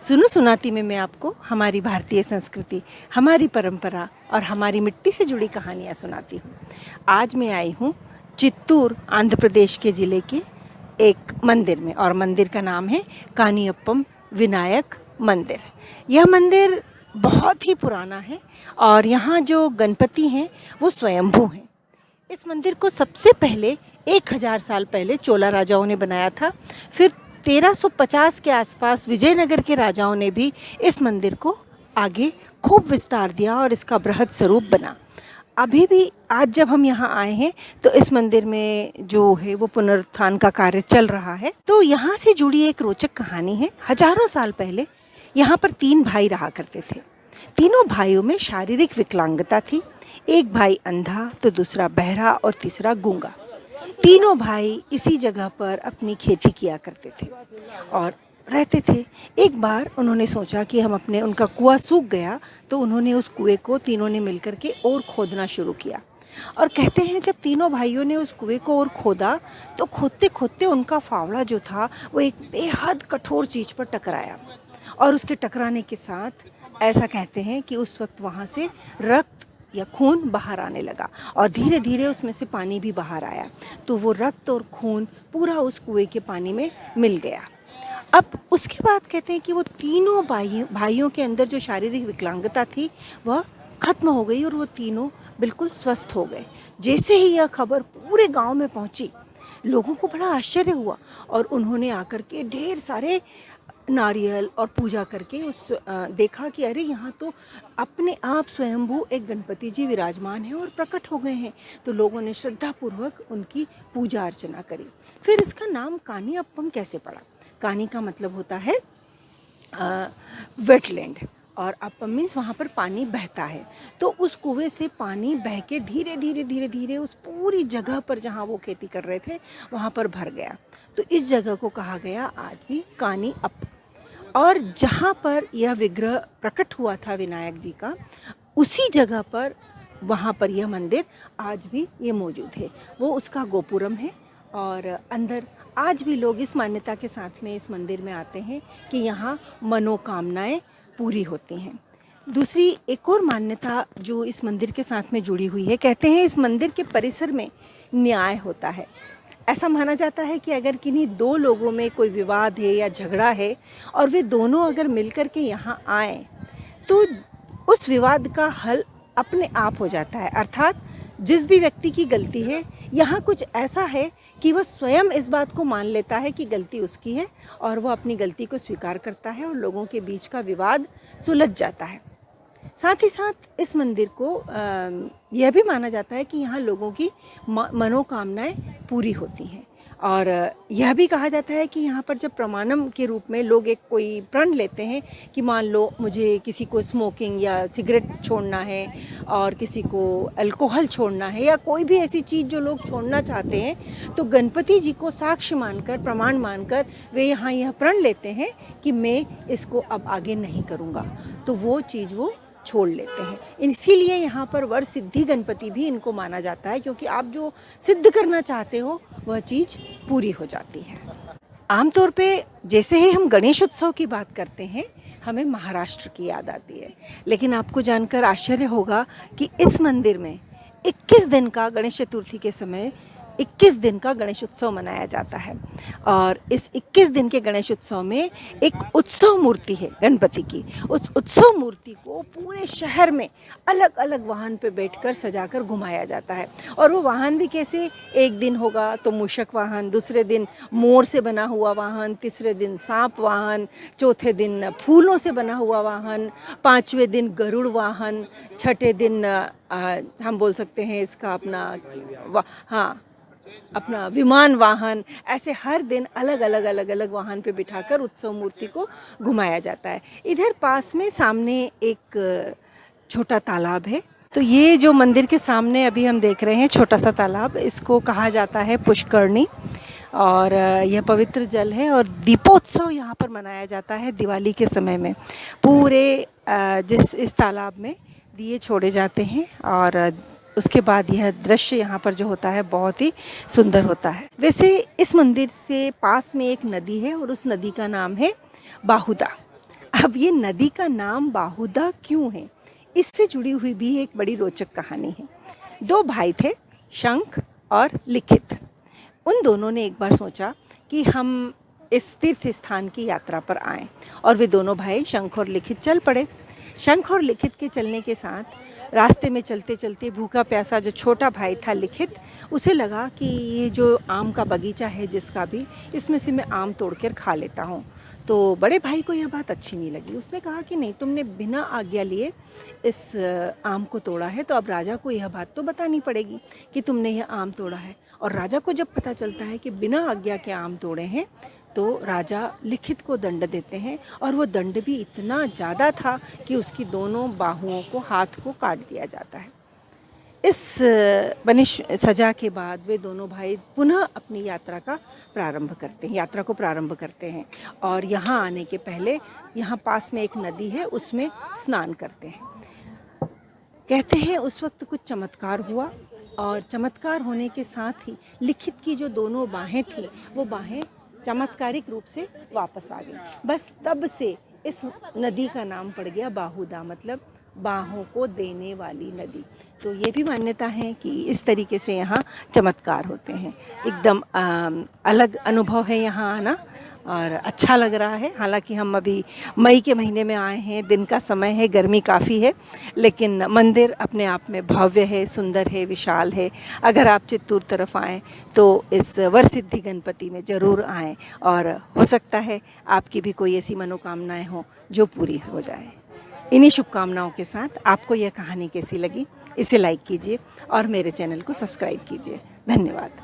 सुनो सुनाती में मैं आपको हमारी भारतीय संस्कृति, हमारी परंपरा और हमारी मिट्टी से जुड़ी कहानियाँ सुनाती हूँ। आज मैं आई हूँ चित्तूर, आंध्र प्रदेश के ज़िले के एक मंदिर में, और मंदिर का नाम है कानियप्पम विनायक मंदिर। यह मंदिर बहुत ही पुराना है और यहाँ जो गणपति हैं वो स्वयंभू हैं। इस मंदिर को सबसे पहले 1000 साल पहले चोला राजाओं ने बनाया था। फिर 1350 के आसपास विजयनगर के राजाओं ने भी इस मंदिर को आगे खूब विस्तार दिया और इसका बृहद स्वरूप बना। अभी भी आज जब हम यहाँ आए हैं तो इस मंदिर में जो है वो पुनरुत्थान का कार्य चल रहा है। तो यहाँ से जुड़ी एक रोचक कहानी है। हजारों साल पहले यहाँ पर 3 भाई रहा करते थे। तीनों भाइयों में शारीरिक विकलांगता थी। एक भाई अंधा, तो दूसरा बहरा और तीसरा गूंगा। तीनों भाई इसी जगह पर अपनी खेती किया करते थे और रहते थे। एक बार उन्होंने सोचा कि उनका कुआं सूख गया, तो उन्होंने उस कुएं को तीनों ने मिलकर के और खोदना शुरू किया। और कहते हैं जब तीनों भाइयों ने उस कुएं को और खोदा तो खोदते खोदते उनका फावड़ा जो था वो एक बेहद कठोर चीज़ पर टकराया, और उसके टकराने के साथ ऐसा कहते हैं कि उस वक्त वहाँ से रक्त या खून बाहर आने लगा और धीरे धीरे उसमें से पानी भी बाहर आया। तो वो रक्त और खून पूरा उस कुएं के पानी में मिल गया। अब उसके बाद कहते हैं कि वो तीनों भाइयों के अंदर जो शारीरिक विकलांगता थी वह खत्म हो गई और वो तीनों बिल्कुल स्वस्थ हो गए। जैसे ही यह खबर पूरे गांव में पहुंची, लोगों को बड़ा आश्चर्य हुआ और उन्होंने आकर के ढेर सारे नारियल और पूजा करके देखा कि अरे यहाँ तो अपने आप स्वयंभू एक गणपति जी विराजमान हैं और प्रकट हो गए हैं। तो लोगों ने श्रद्धापूर्वक उनकी पूजा अर्चना करी। फिर इसका नाम कानियप्पम कैसे पड़ा? कानी का मतलब होता है वेटलैंड, और अप्पम मीन्स वहाँ पर पानी बहता है। तो उस कुएं से पानी बह के धीरे धीरे धीरे धीरे उस पूरी जगह पर जहाँ वो खेती कर रहे थे वहाँ पर भर गया। तो इस जगह को कहा गया आज भी कानियप्पम। और जहाँ पर यह विग्रह प्रकट हुआ था विनायक जी का, उसी जगह पर वहाँ पर यह मंदिर आज भी ये मौजूद है। वो उसका गोपुरम है और अंदर आज भी लोग इस मान्यता के साथ में इस मंदिर में आते हैं कि यहाँ मनोकामनाएं पूरी होती हैं। दूसरी एक और मान्यता जो इस मंदिर के साथ में जुड़ी हुई है, कहते हैं इस मंदिर के परिसर में न्याय होता है। ऐसा माना जाता है कि अगर किन्हीं 2 लोगों में कोई विवाद है या झगड़ा है और वे दोनों अगर मिलकर के यहाँ आए तो उस विवाद का हल अपने आप हो जाता है। अर्थात जिस भी व्यक्ति की गलती है, यहाँ कुछ ऐसा है कि वह स्वयं इस बात को मान लेता है कि गलती उसकी है और वह अपनी गलती को स्वीकार करता है और लोगों के बीच का विवाद सुलझ जाता है। साथ ही साथ इस मंदिर को यह भी माना जाता है कि यहाँ लोगों की मनोकामनाएं पूरी होती हैं। और यह भी कहा जाता है कि यहाँ पर जब प्रमाणम के रूप में लोग एक कोई प्रण लेते हैं कि मान लो मुझे किसी को स्मोकिंग या सिगरेट छोड़ना है और किसी को अल्कोहल छोड़ना है या कोई भी ऐसी चीज़ जो लोग छोड़ना चाहते हैं, तो गणपति जी को साक्ष्य मानकर, प्रमाण मानकर वे यहाँ यह प्रण लेते हैं कि मैं इसको अब आगे नहीं करूँगा। तो वो चीज़ वो छोड़ लेते हैं। इसीलिए यहाँ पर वर सिद्धि गणपति भी इनको माना जाता है, क्योंकि आप जो सिद्ध करना चाहते हो वह चीज़ पूरी हो जाती है। आमतौर पे जैसे ही हम गणेश उत्सव की बात करते हैं हमें महाराष्ट्र की याद आती है, लेकिन आपको जानकर आश्चर्य होगा कि इस मंदिर में 21 दिन का गणेश चतुर्थी के समय 21 दिन का गणेश उत्सव मनाया जाता है। और इस 21 दिन के गणेश उत्सव में एक उत्सव मूर्ति है गणपति की। उस उत्सव मूर्ति को पूरे शहर में अलग अलग वाहन पे बैठकर सजाकर घुमाया जाता है। और वो वाहन भी कैसे, एक दिन होगा तो मूषक वाहन, दूसरे दिन मोर से बना हुआ वाहन, तीसरे दिन सांप वाहन, चौथे दिन फूलों से बना हुआ वाहन, 5वें दिन गरुड़ वाहन, छठे दिन हम बोल सकते हैं इसका अपना विमान वाहन। ऐसे हर दिन अलग अलग वाहन पे बिठाकर उत्सव मूर्ति को घुमाया जाता है। इधर पास में सामने एक छोटा तालाब है। तो ये जो मंदिर के सामने अभी हम देख रहे हैं छोटा सा तालाब, इसको कहा जाता है पुष्करणी, और यह पवित्र जल है। और दीपोत्सव यहाँ पर मनाया जाता है दिवाली के समय में। पूरे इस तालाब में दिए छोड़े जाते हैं और उसके बाद यह दृश्य यहाँ पर जो होता है बहुत ही सुंदर होता है। वैसे इस मंदिर से पास में एक नदी है और उस नदी का नाम है बाहुदा। अब ये नदी का नाम बाहुदा क्यों है, इससे जुड़ी हुई भी एक बड़ी रोचक कहानी है। दो भाई थे, शंख और लिखित। उन दोनों ने एक बार सोचा कि हम इस तीर्थ स्थान की यात्रा पर आएं, और वे दोनों भाई शंख और लिखित चल पड़े। शंख और लिखित के चलने के साथ रास्ते में चलते चलते भूखा प्यासा जो छोटा भाई था लिखित, उसे लगा कि ये जो आम का बगीचा है जिसका भी, इसमें से मैं आम तोड़ कर खा लेता हूँ। तो बड़े भाई को यह बात अच्छी नहीं लगी। उसने कहा कि नहीं, तुमने बिना आज्ञा लिए इस आम को तोड़ा है, तो अब राजा को यह बात तो बतानी पड़ेगी कि तुमने यह आम तोड़ा है। और राजा को जब पता चलता है कि बिना आज्ञा के आम तोड़े हैं, तो राजा लिखित को दंड देते हैं, और वो दंड भी इतना ज़्यादा था कि उसकी दोनों बाहुओं को, हाथ को काट दिया जाता है। इस सजा के बाद वे दोनों भाई पुनः अपनी यात्रा को प्रारंभ करते हैं, और यहाँ आने के पहले यहाँ पास में एक नदी है, उसमें स्नान करते हैं। कहते हैं उस वक्त कुछ चमत्कार हुआ, और चमत्कार होने के साथ ही लिखित की जो दोनों बाहें थी, वो बाहें चमत्कारिक रूप से वापस आ गई। बस तब से इस नदी का नाम पड़ गया बाहुदा, मतलब बाहों को देने वाली नदी। तो ये भी मान्यता है कि इस तरीके से यहाँ चमत्कार होते हैं। एकदम अलग अनुभव है यहाँ आना, और अच्छा लग रहा है। हालांकि हम अभी मई के महीने में आए हैं, दिन का समय है, गर्मी काफ़ी है, लेकिन मंदिर अपने आप में भव्य है, सुंदर है, विशाल है। अगर आप चित्तूर तरफ आएँ तो इस वरसिद्धि गणपति में ज़रूर आएँ, और हो सकता है आपकी भी कोई ऐसी मनोकामनाएं हों जो पूरी हो जाए। इन्हीं शुभकामनाओं के साथ आपको यह कहानी कैसी लगी, इसे लाइक कीजिए और मेरे चैनल को सब्सक्राइब कीजिए। धन्यवाद।